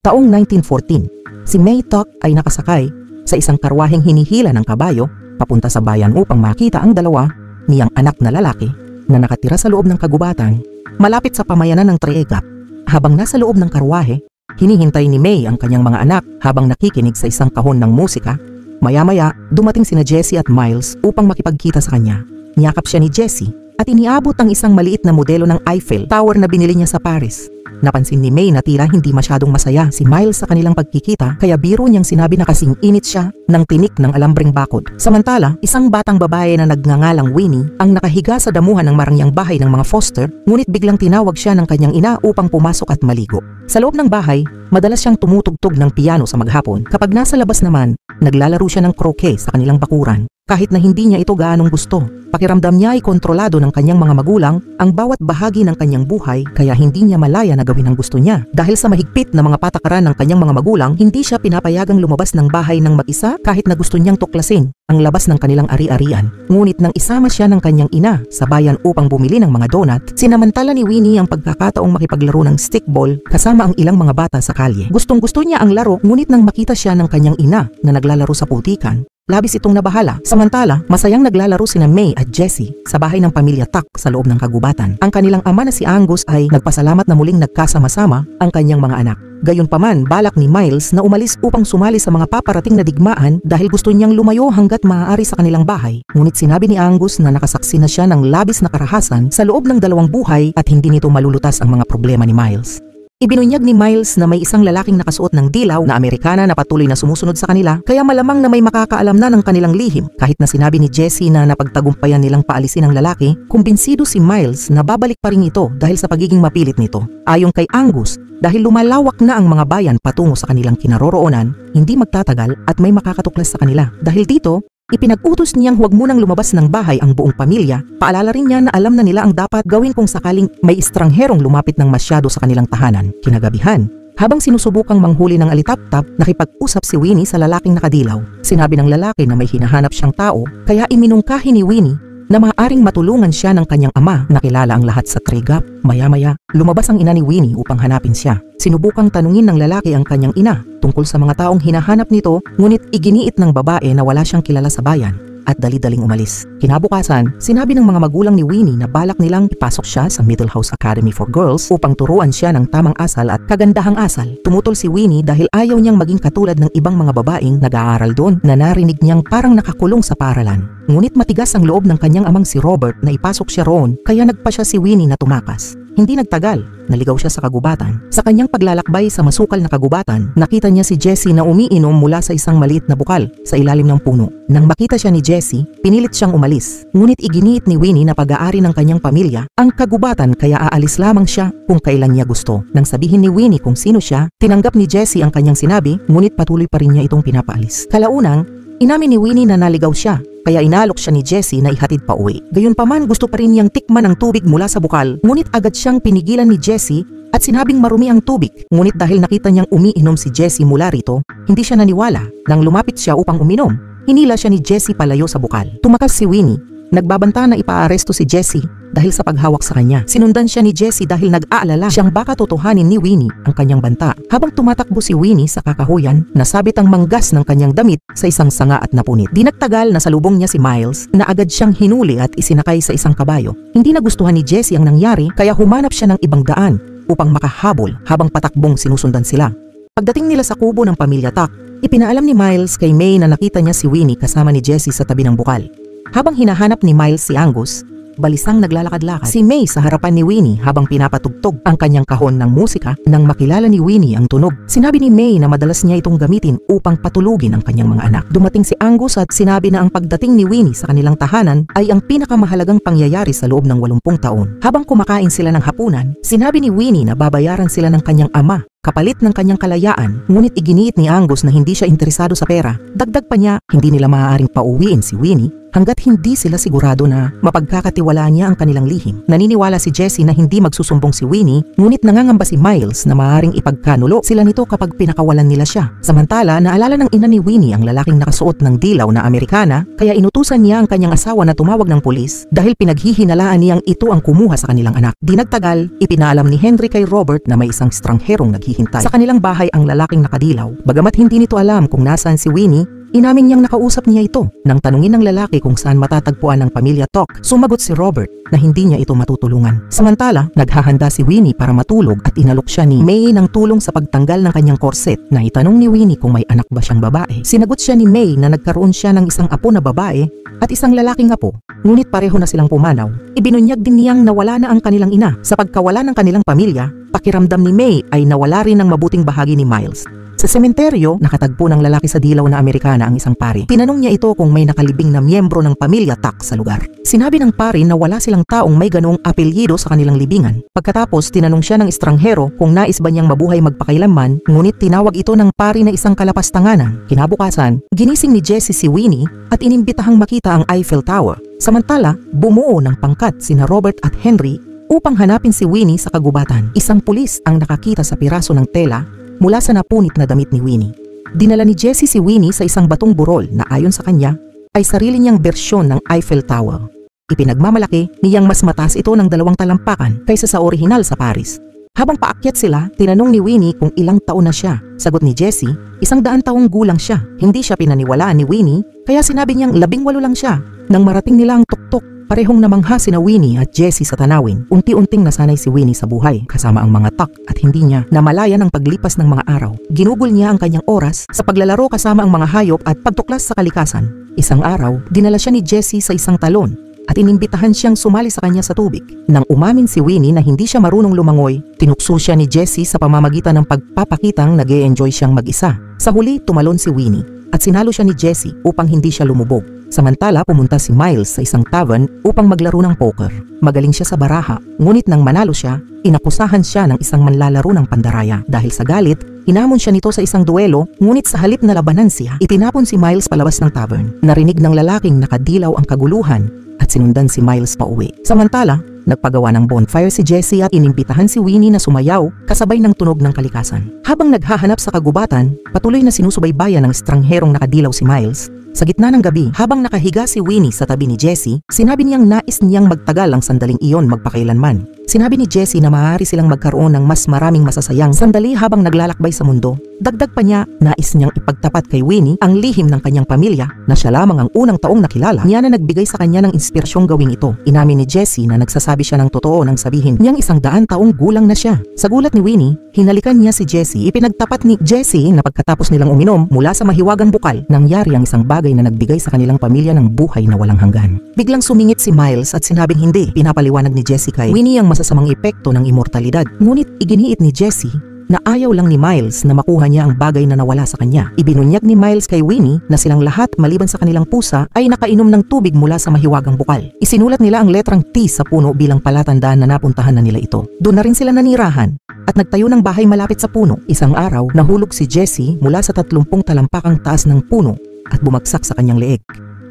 Taong 1914, si May Tuck ay nakasakay sa isang karwaheng hinihila ng kabayo papunta sa bayan upang makita ang dalawa niyang anak na lalaki na nakatira sa loob ng kagubatan malapit sa pamayanan ng Treegap. Habang nasa loob ng karwahe, hinihintay ni May ang kanyang mga anak habang nakikinig sa isang kahon ng musika. Maya-maya, dumating sina Jessie at Miles upang makipagkita sa kanya. Niyakap siya ni Jessie at iniabot ang isang maliit na modelo ng Eiffel Tower na binili niya sa Paris. Napansin ni May na tila hindi masyadong masaya si Miles sa kanilang pagkikita, kaya biro niyang sinabi na kasing init siya ng tinik ng alambring bakod. Samantala, isang batang babae na nagngangalang Winnie ang nakahiga sa damuhan ng marangyang bahay ng mga Foster, ngunit biglang tinawag siya ng kanyang ina upang pumasok at maligo. Sa loob ng bahay, madalas siyang tumutugtog ng piano sa maghapon. Kapag nasa labas naman, naglalaro siya ng croquet sa kanilang bakuran. Kahit na hindi niya ito gaanong gusto, pakiramdam niya ay kontrolado ng kanyang mga magulang ang bawat bahagi ng kanyang buhay, kaya hindi niya malaya na gawin ang gusto niya. Dahil sa mahigpit na mga patakaran ng kanyang mga magulang, hindi siya pinapayagang lumabas ng bahay ng mag-isa kahit na gusto niyang tuklasin ang labas ng kanilang ari-arian. Ngunit nang isama siya ng kanyang ina sa bayan upang bumili ng mga donut, sinamantala ni Winnie ang pagkakataong makipaglaro ng stickball kasama ang ilang mga bata sa kalye. Gustong-gusto niya ang laro, ngunit nang makita siya ng kanyang ina na naglalaro sa putikan, labis itong nabahala. Samantala, masayang naglalaro sina May at Jessie sa bahay ng pamilya Tuck sa loob ng kagubatan. Ang kanilang ama na si Angus ay nagpasalamat na muling nagkasama-sama ang kanyang mga anak. Gayunpaman, balak ni Miles na umalis upang sumali sa mga paparating na digmaan dahil gusto niyang lumayo hanggat maaari sa kanilang bahay. Ngunit sinabi ni Angus na nakasaksi na siya ng labis na karahasan sa loob ng dalawang buhay at hindi nito malulutas ang mga problema ni Miles. Ibinunyag ni Miles na may isang lalaking nakasuot ng dilaw na Amerikana na patuloy na sumusunod sa kanila, kaya malamang na may makakaalam na ng kanilang lihim. Kahit na sinabi ni Jessie na napagtagumpayan nilang paalisin ang lalaki, kumbinsido si Miles na babalik pa rin ito dahil sa pagiging mapilit nito. Ayon kay Angus, dahil lumalawak na ang mga bayan patungo sa kanilang kinaroroonan, hindi magtatagal at may makakatuklas sa kanila. Dahil dito, ipinag-utos niyang huwag munang lumabas ng bahay ang buong pamilya. Paalala rin niya na alam na nila ang dapat gawin kung sakaling may estrangherong lumapit ng masyado sa kanilang tahanan. Kinagabihan, habang sinusubukang manghuli ng alitaptap, nakipag-usap si Winnie sa lalaking nakadilaw. Sinabi ng lalaki na may hinahanap siyang tao, kaya iminungkahi ni Winnie na maaaring matulungan siya ng kanyang ama na kilala ang lahat sa Treegap. Maya-maya, lumabas ang ina ni Winnie upang hanapin siya. Sinubukang tanungin ng lalaki ang kanyang ina tungkol sa mga taong hinahanap nito, ngunit iginiit ng babae na wala siyang kilala sa bayan at dali-daling umalis. Kinabukasan, sinabi ng mga magulang ni Winnie na balak nilang ipasok siya sa Middle House Academy for Girls upang turuan siya ng tamang asal at kagandahang asal. Tumutol si Winnie dahil ayaw niyang maging katulad ng ibang mga babaeng nag-aaral doon na narinig niyang parang nakakulong sa paaralan. Ngunit matigas ang loob ng kanyang amang si Robert na ipasok siya roon, kaya nagpa siya si Winnie na tumakas. Hindi nagtagal, naligaw siya sa kagubatan. Sa kanyang paglalakbay sa masukal na kagubatan, nakita niya si Jessie na umiinom mula sa isang maliit na bukal sa ilalim ng puno. Nang makita siya ni Jessie, pinilit siyang umalis. Ngunit iginiit ni Winnie na pag-aari ng kanyang pamilya ang kagubatan, kaya aalis lamang siya kung kailan niya gusto. Nang sabihin ni Winnie kung sino siya, tinanggap ni Jessie ang kanyang sinabi, ngunit patuloy pa rin niya itong pinapaalis. Kalaunang, inamin ni Winnie na naligaw siya, kaya inalok siya ni Jessie na ihatid pa uwi. Gayunpaman, gusto pa rin niyang tikman ang tubig mula sa bukal, ngunit agad siyang pinigilan ni Jessie at sinabing marumi ang tubig. Ngunit dahil nakita niyang umiinom si Jessie mula rito, hindi siya naniwala. Nang lumapit siya upang uminom, hinila siya ni Jessie palayo sa bukal. Tumakas si Winnie, nagbabanta na ipaaresto si Jessie dahil sa paghawak sa kanya. Sinundan siya ni Jessie dahil nag-aalala siyang baka totohanin ni Winnie ang kanyang banta. Habang tumatakbo si Winnie sa kakahuyan, nasabit ang manggas ng kanyang damit sa isang sanga at napunit. Di nagtagal na salubong niya si Miles na agad siyang hinuli at isinakay sa isang kabayo. Hindi nagustuhan ni Jessie ang nangyari, kaya humanap siya ng ibang daan upang makahabol habang patakbong sinusundan sila. Pagdating nila sa kubo ng pamilya Tuck, ipinaalam ni Miles kay May na nakita niya si Winnie kasama ni Jessie sa tabi ng bukal. Habang hinahanap ni Miles si Angus, balisang naglalakad-lakad si May sa harapan ni Winnie habang pinapatugtog ang kanyang kahon ng musika. Nang makilala ni Winnie ang tunog, sinabi ni May na madalas niya itong gamitin upang patulugin ang kanyang mga anak. Dumating si Angus at sinabi na ang pagdating ni Winnie sa kanilang tahanan ay ang pinakamahalagang pangyayari sa loob ng 80 taon. Habang kumakain sila ng hapunan, sinabi ni Winnie na babayaran sila ng kanyang ama kapalit ng kanyang kalayaan, ngunit iginiit ni Angus na hindi siya interesado sa pera. Dagdag pa niya, hindi nila maaaring pauwiin si Winnie hanggat hindi sila sigurado na mapagkakatiwalaan niya ang kanilang lihim. Naniniwala si Jessie na hindi magsusumbong si Winnie, ngunit nangangamba si Miles na maaaring ipagkanulo sila nito kapag pinakawalan nila siya. Samantala, naalala ng ina ni Winnie ang lalaking nakasuot ng dilaw na Amerikana, kaya inutusan niya ang kanyang asawa na tumawag ng pulis dahil pinaghihinalaan niyang ito ang kumuha sa kanilang anak. Di nagtagal, ipinaalam ni Henry kay Robert na may isang strangherong naghihintay sa kanilang bahay ang lalaking nakadilaw. Bagamat hindi nito alam kung nasaan si Winnie, inamin niyang nakausap niya ito. Nang tanungin ng lalaki kung saan matatagpuan ng pamilya Tok, sumagot si Robert na hindi niya ito matutulungan. Samantala, naghahanda si Winnie para matulog at inalok siya ni May ng tulong sa pagtanggal ng kanyang korset. Na itanong ni Winnie kung may anak ba siyang babae. Sinagot siya ni May na nagkaroon siya ng isang apo na babae at isang lalaking apo, ngunit pareho na silang pumanaw. Ibinunyag din niyang nawala na ang kanilang ina. Sa pagkawala ng kanilang pamilya, pakiramdam ni May ay nawala rin ng mabuting bahagi ni Miles. Sa sementeryo, nakatagpo ng lalaki sa dilaw na Amerikana ang isang pari. Tinanong niya ito kung may nakalibing na miyembro ng pamilya Tak sa lugar. Sinabi ng pari na wala silang taong may ganoong apelyido sa kanilang libingan. Pagkatapos, tinanong siya ng estranghero kung nais ba niyang mabuhay magpakailanman, ngunit tinawag ito ng pari na isang kalapastanganan. Kinabukasan, ginising ni Jessie si Winnie at inimbitahang makita ang Eiffel Tower. Samantala, bumuo ng pangkat sina Robert at Henry upang hanapin si Winnie sa kagubatan. Isang pulis ang nakakita sa piraso ng tela mula sa napunit na damit ni Winnie. Dinala ni Jessie si Winnie sa isang batong burol na ayon sa kanya ay sarili niyang bersyon ng Eiffel Tower. Ipinagmamalaki niyang mas mataas ito ng 2 talampakan kaysa sa orihinal sa Paris. Habang paakyat sila, tinanong ni Winnie kung ilang taon na siya. Sagot ni Jessie, 100 taong gulang siya. Hindi siya pinaniwalaan ni Winnie, kaya sinabi niyang 18 lang siya. Nang marating nila ang tuktok, parehong namangha sina Winnie at Jessie sa tanawin. Unti-unting nasanay si Winnie sa buhay kasama ang mga Tak at hindi niya namalayan ang paglipas ng mga araw. Ginugol niya ang kanyang oras sa paglalaro kasama ang mga hayop at pagtuklas sa kalikasan. Isang araw, dinala siya ni Jessie sa isang talon at inimbitahan siyang sumali sa kanya sa tubig. Nang umamin si Winnie na hindi siya marunong lumangoy, tinukso siya ni Jessie sa pamamagitan ng pagpapakitang nag-e-enjoy siyang mag-isa. Sa huli, tumalon si Winnie at sinalo siya ni Jessie upang hindi siya lumubog. Samantala, pumunta si Miles sa isang tavern upang maglaro ng poker. Magaling siya sa baraha, ngunit nang manalo siya, inakusahan siya ng isang manlalaro ng pandaraya. Dahil sa galit, hinamon siya nito sa isang duelo, ngunit sa halip na labanan siya, itinapon si Miles palabas ng tavern. Narinig ng lalaking nakadilaw ang kaguluhan at sinundan si Miles pauwi. Samantala, nagpagawa ng bonfire si Jessie at inimbitahan si Winnie na sumayaw kasabay ng tunog ng kalikasan. Habang naghahanap sa kagubatan, patuloy na sinusubaybayan ng estrangherong nakadilaw si Miles. Sa gitna ng gabi, habang nakahiga si Winnie sa tabi ni Jessie, sinabi niyang nais niyang magtagal ang sandaling iyon magpakailanman. Sinabi ni Jessie na maaari silang magkaroon ng mas maraming masasayang sandali habang naglalakbay sa mundo. Dagdag pa niya, nais niyang ipagtapat kay Winnie ang lihim ng kanyang pamilya na siya lamang ang unang taong nakilala niya na nagbigay sa kanya ng inspirasyong gawing ito. Inamin ni Jessie na nagsasabi siya ng totoo nang sabihin niyang 100 taong gulang na siya. Sa gulat ni Winnie, hinalikan niya si Jessie. Ipinagtapat ni Jessie na pagkatapos nilang uminom mula sa mahiwagang bukal, nangyari ang isang bagay na nagbigay sa kanilang pamilya ng buhay na walang hanggan. Biglang sumingit si Miles at sinabing hindi. Pinapaliwanag ni Jessie kay Winnie ang masasamang epekto ng immortalidad. Ngunit iginiit ni Jessie na ayaw lang ni Miles na makuha niya ang bagay na nawala sa kanya. Ibinunyag ni Miles kay Winnie na silang lahat maliban sa kanilang pusa ay nakainom ng tubig mula sa mahiwagang bukal. Isinulat nila ang letrang T sa puno bilang palatandaan na napuntahan na nila ito. Doon na rin sila nanirahan at nagtayo ng bahay malapit sa puno. Isang araw, nahulog si Jessie mula sa 30 talampakang taas ng puno at bumagsak sa kanyang leeg.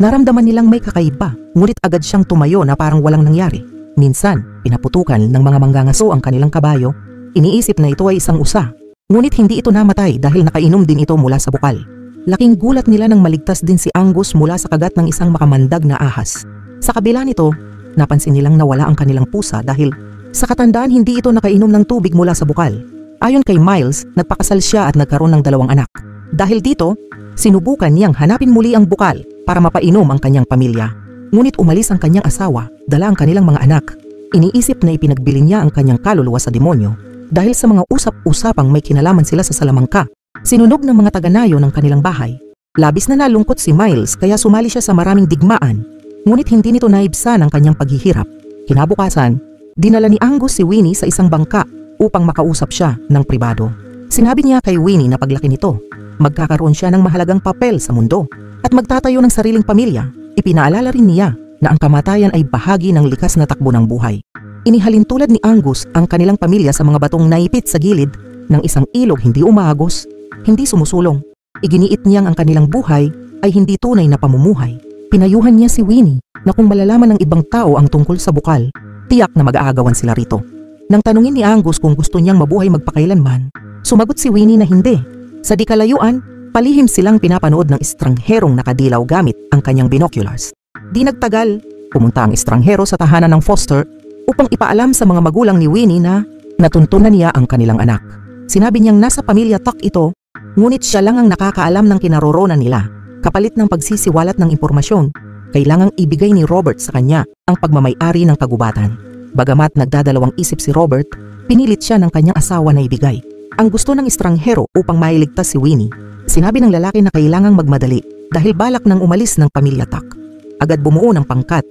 Naramdaman nilang may kakaiba, ngunit agad siyang tumayo na parang walang nangyari. Minsan, pinaputukan ng mga manggangaso ang kanilang kabayo. Iniisip na ito ay isang usa, ngunit hindi ito namatay dahil nakainom din ito mula sa bukal. Laking gulat nila nang maligtas din si Angus mula sa kagat ng isang makamandag na ahas. Sa kabila nito, napansin nilang nawala ang kanilang pusa dahil sa katandaan hindi ito nakainom ng tubig mula sa bukal. Ayon kay Miles, nagpakasal siya at nagkaroon ng 2 anak. Dahil dito, sinubukan niyang hanapin muli ang bukal para mapainom ang kanyang pamilya. Ngunit umalis ang kanyang asawa, dala ang kanilang mga anak. Iniisip na ipinagbili niya ang kanyang kaluluwa sa demonyo. Dahil sa mga usap-usapang may kinalaman sila sa salamangka, sinunog ng mga taga-Nayo ng kanilang bahay. Labis na nalungkot si Miles kaya sumali siya sa maraming digmaan, ngunit hindi nito naibsan ang kanyang paghihirap. Kinabukasan, dinala ni Angus si Winnie sa isang bangka upang makausap siya ng pribado. Sinabi niya kay Winnie na paglaki nito, magkakaroon siya ng mahalagang papel sa mundo at magtatayo ng sariling pamilya. Ipinaalala rin niya na ang kamatayan ay bahagi ng likas na takbo ng buhay. Inihalin tulad ni Angus ang kanilang pamilya sa mga batong naipit sa gilid ng isang ilog hindi umaagos, hindi sumusulong. Iginiit niyang ang kanilang buhay ay hindi tunay na pamumuhay. Pinayuhan niya si Winnie na kung malalaman ng ibang tao ang tungkol sa bukal, tiyak na mag-aagawan sila rito. Nang tanungin ni Angus kung gusto niyang mabuhay magpakailanman, sumagot si Winnie na hindi. Sa di kalayuan, palihim silang pinapanood ng estrangherong nakadilaw gamit ang kanyang binoculars. Di nagtagal, pumunta ang estranghero sa tahanan ng Foster upang ipaalam sa mga magulang ni Winnie na natuntunan niya ang kanilang anak. Sinabi niyang nasa pamilya Tuck ito, ngunit siya lang ang nakakaalam ng kinaroroonan nila. Kapalit ng pagsisiwalat ng impormasyon, kailangang ibigay ni Robert sa kanya ang pagmamay-ari ng kagubatan. Bagamat nagdadalawang isip si Robert, pinilit siya ng kanyang asawa na ibigay ang gusto ng estranghero upang mailigtas si Winnie. Sinabi ng lalaki na kailangang magmadali dahil balak nang umalis ng pamilya Tuck. Agad bumuo ng pangkat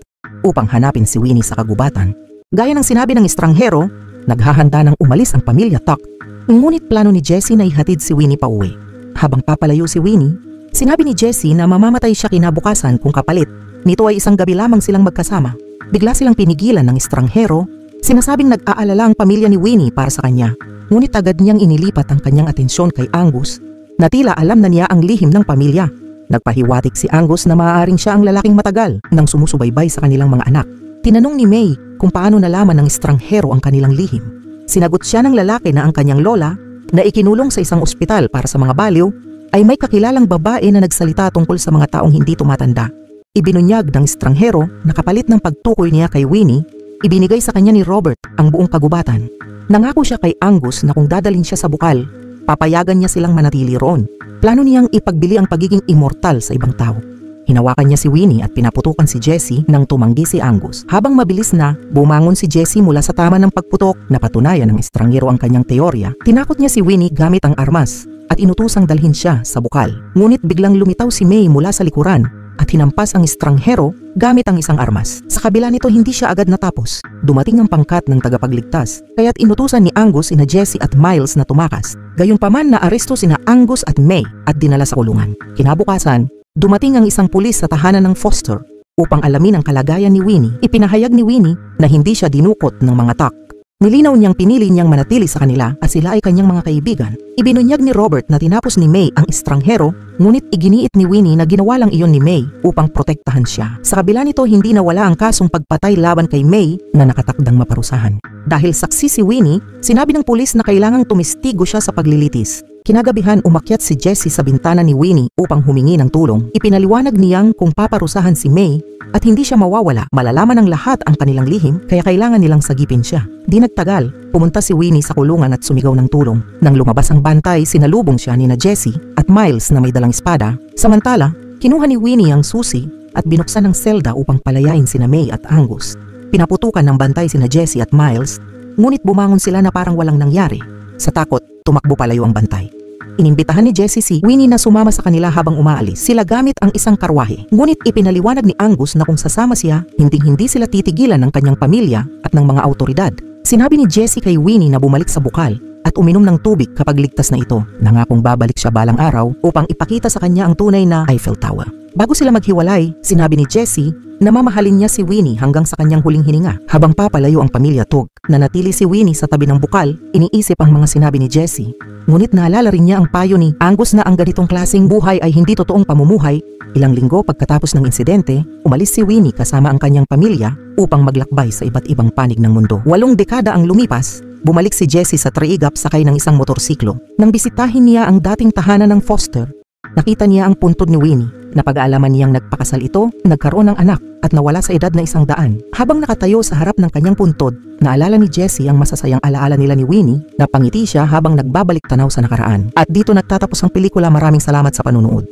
upang hanapin si Winnie sa kagubatan. Gaya ng sinabi ng estranghero, naghahanda ng umalis ang pamilya Tuck. Ngunit plano ni Jessie na ihatid si Winnie pauwi. Habang papalayo si Winnie, sinabi ni Jessie na mamamatay siya kinabukasan kung kapalit nito ay isang gabi lamang silang magkasama. Bigla silang pinigilan ng estranghero, sinasabing nag-aalala ang pamilya ni Winnie para sa kanya. Ngunit agad niyang inilipat ang kanyang atensyon kay Angus na tila alam na niya ang lihim ng pamilya. Nagpahiwatig si Angus na maaaring siya ang lalaking matagal nang sumusubaybay sa kanilang mga anak. Tinanong ni May kung paano nalaman ng estranghero ang kanilang lihim. Sinagot siya ng lalaki na ang kanyang lola na ikinulong sa isang ospital para sa mga baliw ay may kakilalang babae na nagsalita tungkol sa mga taong hindi tumatanda. Ibinunyag ng estranghero na kapalit ng pagtukoy niya kay Winnie, ibinigay sa kanya ni Robert ang buong kagubatan. Nangako siya kay Angus na kung dadalhin siya sa bukal, papayagan niya silang manatili roon. Plano niyang ipagbili ang pagiging immortal sa ibang tao. Hinawakan niya si Winnie at pinaputukan si Jessie nang tumanggi si Angus. Habang mabilis na, bumangon si Jessie mula sa tama ng pagputok na patunayan ng estranghero ang kanyang teorya. Tinakot niya si Winnie gamit ang armas at inutusang dalhin siya sa bukal. Ngunit biglang lumitaw si May mula sa likuran at hinampas ang estranghero gamit ang isang armas. Sa kabila nito hindi siya agad natapos. Dumating ang pangkat ng tagapagligtas, kaya't inutusan ni Angus sina Jessie at Miles na tumakas. Gayunpaman naaresto sina Angus at May at dinala sa kulungan. Kinabukasan, dumating ang isang pulis sa tahanan ng Foster upang alamin ang kalagayan ni Winnie. Ipinahayag ni Winnie na hindi siya dinukot ng mga Tuck. Nilinaw niyang pinili niyang manatili sa kanila at sila ay kanyang mga kaibigan. Ibinunyag ni Robert na tinapos ni May ang estranghero, ngunit iginiit ni Winnie na ginawa lang iyon ni May upang protektahan siya. Sa kabila nito hindi nawala ang kasong pagpatay laban kay May na nakatakdang maparusahan. Dahil saksi si Winnie, sinabi ng pulis na kailangang tumistigo siya sa paglilitis. Kinagabihan umakyat si Jessie sa bintana ni Winnie upang humingi ng tulong. Ipinaliwanag niyang kung paparusahan si May at hindi siya mawawala, malalaman ng lahat ang kanilang lihim kaya kailangan nilang sagipin siya. Di nagtagal, pumunta si Winnie sa kulungan at sumigaw ng tulong. Nang lumabas ang bantay, sinalubong siya ni Jessie at Miles na may dalang espada. Samantala, kinuha ni Winnie ang susi at binuksan ng selda upang palayain sina May at Angus. Pinaputukan ng bantay sina Jessie at Miles, ngunit bumangon sila na parang walang nangyari. Sa takot, tumakbo palayo ang bantay. Inimbitahan ni Jessie si Winnie na sumama sa kanila habang umaalis sila gamit ang isang karwahe. Ngunit ipinaliwanag ni Angus na kung sasama siya, hindi sila titigilan ng kanyang pamilya at ng mga autoridad. Sinabi ni Jessie kay Winnie na bumalik sa bukal at uminom ng tubig kapag ligtas na ito. Nangakong babalik siya balang araw upang ipakita sa kanya ang tunay na Eiffel Tower. Bago sila maghiwalay, sinabi ni Jessie na mamahalin niya si Winnie hanggang sa kanyang huling hininga. Habang papalayo ang pamilya Tuck, nanatili si Winnie sa tabi ng bukal, iniisip ang mga sinabi ni Jessie. Ngunit naalala rin niya ang payo ni Angus na ang ganitong klaseng buhay ay hindi totoong pamumuhay. Ilang linggo pagkatapos ng insidente, umalis si Winnie kasama ang kanyang pamilya upang maglakbay sa iba't ibang panig ng mundo. 8 dekada ang lumipas, bumalik si Jessie sa Triigap sakay ng isang motorsiklo. Nang bisitahin niya ang dating tahanan ng Foster, nakita niya ang puntod ni Winnie. Napag-aalaman niyang nagpakasal ito, nagkaroon ng anak at nawala sa edad na 100. Habang nakatayo sa harap ng kanyang puntod, naalala ni Jessie ang masasayang alaala nila ni Winnie. Napangiti siya habang nagbabalik tanaw sa nakaraan. At dito nagtatapos ang pelikula. Maraming salamat sa panunood.